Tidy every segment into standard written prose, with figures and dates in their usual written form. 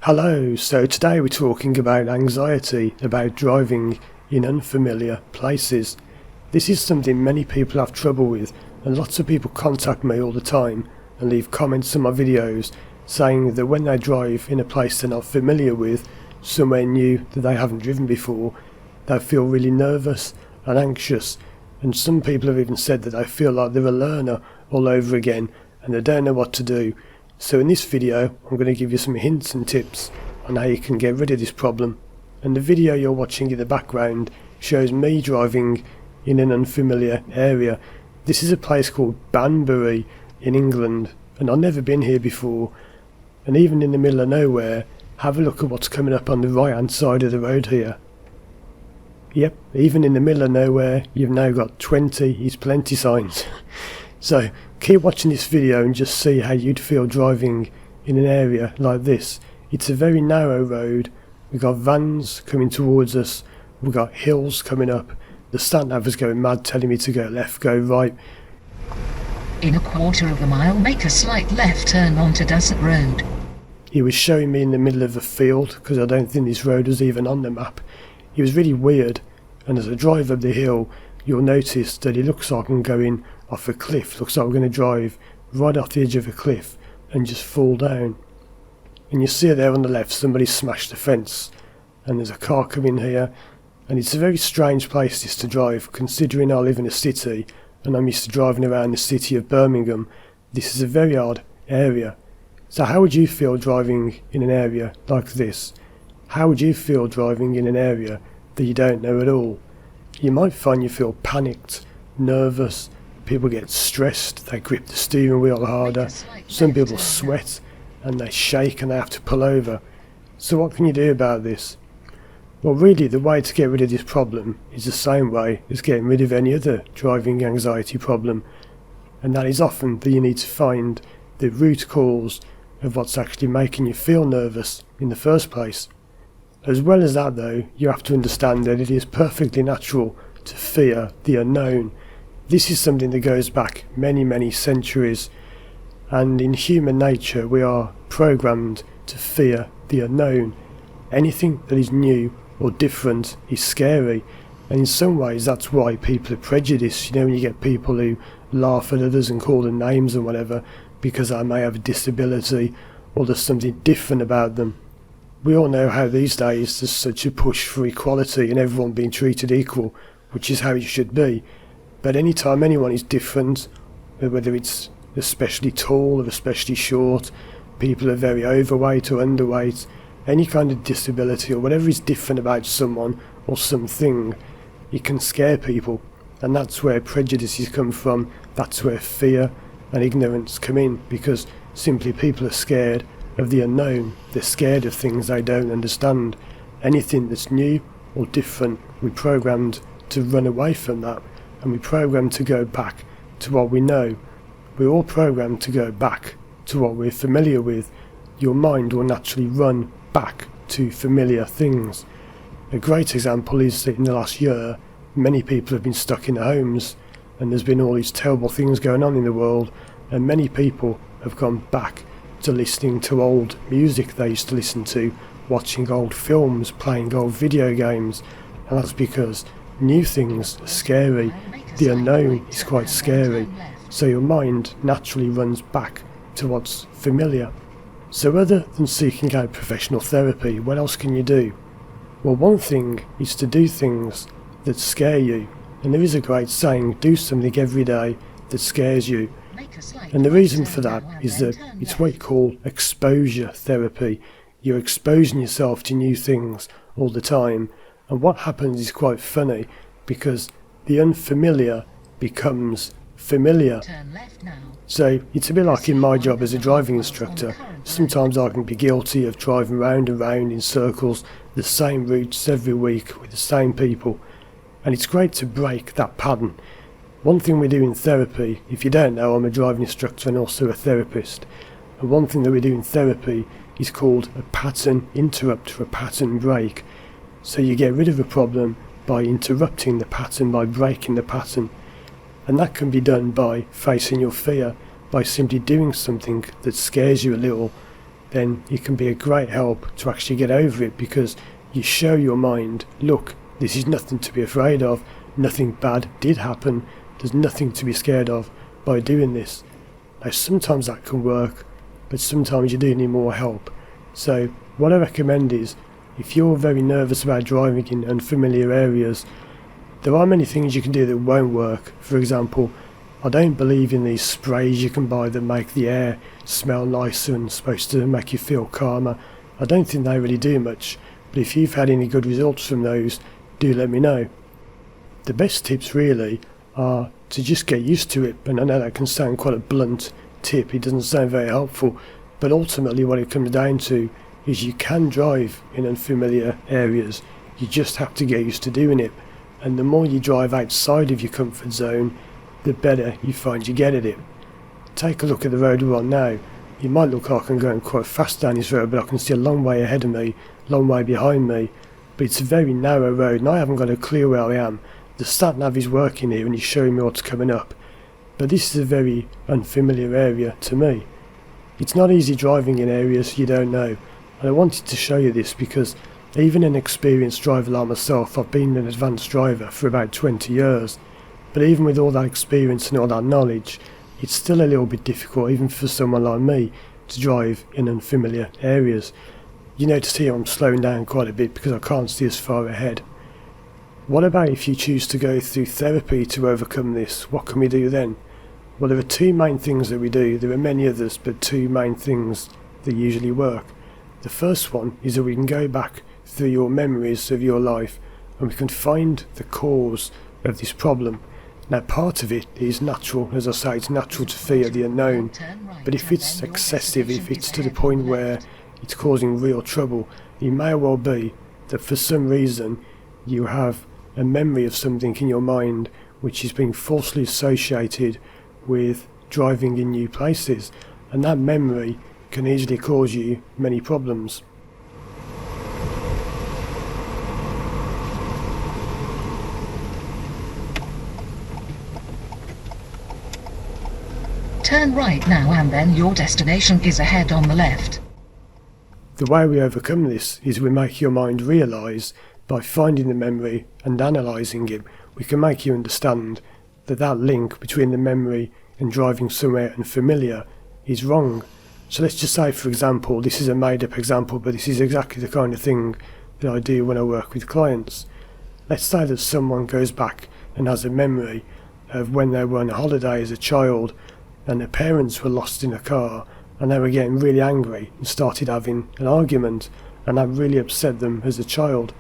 Hello, so today we're talking about anxiety, about driving in unfamiliar places. This is something many people have trouble with, and lots of people contact me all the time and leave comments on my videos saying that when they drive in a place they're not familiar with, somewhere new that they haven't driven before, they feel really nervous and anxious, and some people have even said that they feel like they're a learner all over again and they don't know what to do. So in this video I'm going to give you some hints and tips on how you can get rid of this problem. And the video you're watching in the background shows me driving in an unfamiliar area. This is a place called Banbury in England, and I've never been here before. And even in the middle of nowhere, have a look at what's coming up on the right hand side of the road here. Yep, even in the middle of nowhere you've now got 20 is plenty signs. So keep watching this video and just see how you'd feel driving in an area like this. It's a very narrow road, we've got vans coming towards us, we've got hills coming up, the sat-nav is going mad telling me to go left, go right. In a quarter of a mile, make a slight left turn onto Dussett Road. He was showing me in the middle of a field because I don't think this road was even on the map. He was really weird, and as I drive up the hill you'll notice that it looks like I'm going off a cliff. Looks like we're going to drive right off the edge of a cliff and just fall down. And you see there on the left somebody smashed the fence, and there's a car coming here, and it's a very strange place this to drive considering I live in a city and I'm used to driving around the city of Birmingham. This is a very odd area. So how would you feel driving in an area like this? How would you feel driving in an area that you don't know at all? You might find you feel panicked, nervous, people get stressed, they grip the steering wheel harder, some people sweat and they shake and they have to pull over. So what can you do about this? Well, really the way to get rid of this problem is the same way as getting rid of any other driving anxiety problem, and that is often that you need to find the root cause of what's actually making you feel nervous in the first place. As well as that though, you have to understand that it is perfectly natural to fear the unknown. This is something that goes back many centuries, and in human nature we are programmed to fear the unknown. Anything that is new or different is scary, and in some ways that's why people are prejudiced. You know, when you get people who laugh at others and call them names and whatever because they may have a disability or there's something different about them. We all know how these days there's such a push for equality and everyone being treated equal, which is how it should be. But anytime anyone is different, whether it's especially tall or especially short, people are very overweight or underweight, any kind of disability or whatever is different about someone or something, it can scare people. And that's where prejudices come from, that's where fear and ignorance come in, because simply people are scared of the unknown. They're scared of things they don't understand. Anything that's new or different, we're programmed to run away from that, and we're programmed to go back to what we know. We're all programmed to go back to what we're familiar with. Your mind will naturally run back to familiar things. A great example is that in the last year many people have been stuck in their homes, and there's been all these terrible things going on in the world, and many people have gone back to listening to old music they used to listen to, watching old films, playing old video games, and that's because new things are scary. The unknown is quite scary, so your mind naturally runs back to what's familiar. So other than seeking out professional therapy, what else can you do? Well, one thing is to do things that scare you, and there is a great saying, do something every day that scares you. And the reason for that is that it's what you call exposure therapy. You're exposing yourself to new things all the time, and what happens is quite funny, because the unfamiliar becomes familiar. So it's a bit like in my job as a driving instructor. Sometimes I can be guilty of driving round and round in circles, the same routes every week with the same people, and it's great to break that pattern. One thing we do in therapy, if you don't know, I'm a driving instructor and also a therapist, and one thing that we do in therapy is called a pattern interrupt or a pattern break. So you get rid of a problem by interrupting the pattern, by breaking the pattern, and that can be done by facing your fear, by simply doing something that scares you a little. then it can be a great help to actually get over it, because you show your mind, look, this is nothing to be afraid of, nothing bad did happen, there's nothing to be scared of by doing this. Now sometimes that can work, but sometimes you do need more help. So what I recommend is, if you're very nervous about driving in unfamiliar areas, there are many things you can do that won't work. For example, I don't believe in these sprays you can buy that make the air smell nicer and supposed to make you feel calmer. I don't think they really do much, but if you've had any good results from those, do let me know. The best tips really are to just get used to it, and I know that can sound quite a blunt tip, it doesn't sound very helpful, but ultimately what it comes down to is you can drive in unfamiliar areas, you just have to get used to doing it, and the more you drive outside of your comfort zone, the better you find you get at it. Take a look at the road we're on now. It might look like I'm going quite fast down this road, but I can see a long way ahead of me, long way behind me, but it's a very narrow road and I haven't got a clue where I am. The sat nav is working here and he's showing me what's coming up, but this is a very unfamiliar area to me. It's not easy driving in areas you don't know, and I wanted to show you this because even an experienced driver like myself, I've been an advanced driver for about 20 years, but even with all that experience and all that knowledge, it's still a little bit difficult even for someone like me to drive in unfamiliar areas. You notice here I'm slowing down quite a bit because I can't see as far ahead. What about if you choose to go through therapy to overcome this? What can we do then? Well, there are two main things that we do. There are many others, but two main things that usually work. The first one is that we can go back through your memories of your life and we can find the cause of this problem. Now, part of it is natural, as I say, it's natural to fear the unknown, but if it's excessive, if it's to the point where it's causing real trouble, it may well be that for some reason you have a memory of something in your mind which is being falsely associated with driving in new places, and that memory can easily cause you many problems. Turn right now and then your destination is ahead on the left. The way we overcome this is we make your mind realise, by finding the memory and analysing it, we can make you understand that that link between the memory and driving somewhere unfamiliar is wrong. So let's just say, for example, this is a made up example, but this is exactly the kind of thing that I do when I work with clients. Let's say that someone goes back and has a memory of when they were on a holiday as a child and their parents were lost in a car and they were getting really angry and started having an argument, and that really upset them as a child.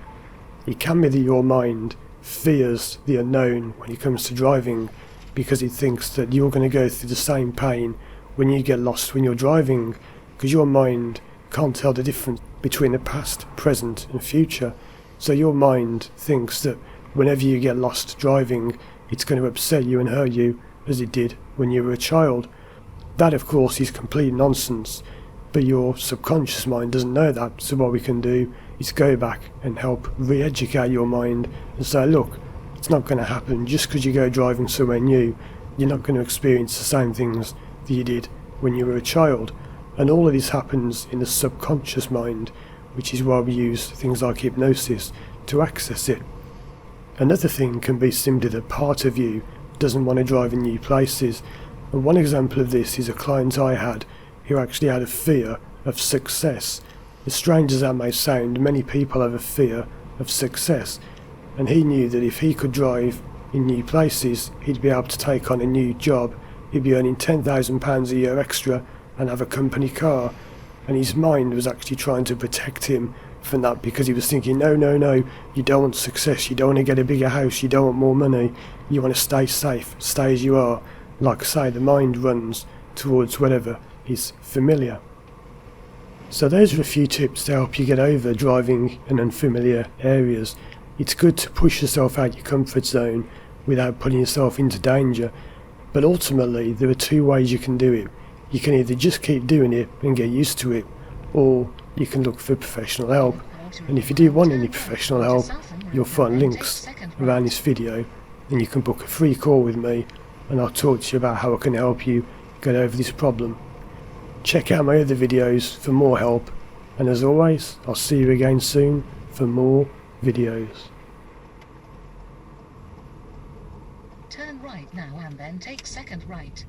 It can be that your mind fears the unknown when it comes to driving because it thinks that you're going to go through the same pain when you get lost when you're driving, because your mind can't tell the difference between the past, present and future. So your mind thinks that whenever you get lost driving, it's going to upset you and hurt you as it did when you were a child. That of course is complete nonsense, but your subconscious mind doesn't know that. So what we can do is go back and help re-educate your mind and say, look, it's not going to happen. Just because you go driving somewhere new, you're not going to experience the same things that you did when you were a child. And all of this happens in the subconscious mind, which is why we use things like hypnosis to access it. Another thing can be simply that part of you doesn't want to drive in new places, and one example of this is a client I had who actually had a fear of success. As strange as that may sound, many people have a fear of success, and he knew that if he could drive in new places, he'd be able to take on a new job, he'd be earning £10,000 a year extra and have a company car, and his mind was actually trying to protect him from that because he was thinking, no, you don't want success, you don't want to get a bigger house, you don't want more money, you want to stay safe, stay as you are. Like I say, the mind runs towards whatever is familiar. So those are a few tips to help you get over driving in unfamiliar areas. It's good to push yourself out your comfort zone without putting yourself into danger, but ultimately there are two ways you can do it. You can either just keep doing it and get used to it, or you can look for professional help. And if you do want any professional help, you'll find links around this video and you can book a free call with me and I'll talk to you about how I can help you get over this problem. Check out my other videos for more help, and as always, I'll see you again soon for more videos. Turn right now and then take second right.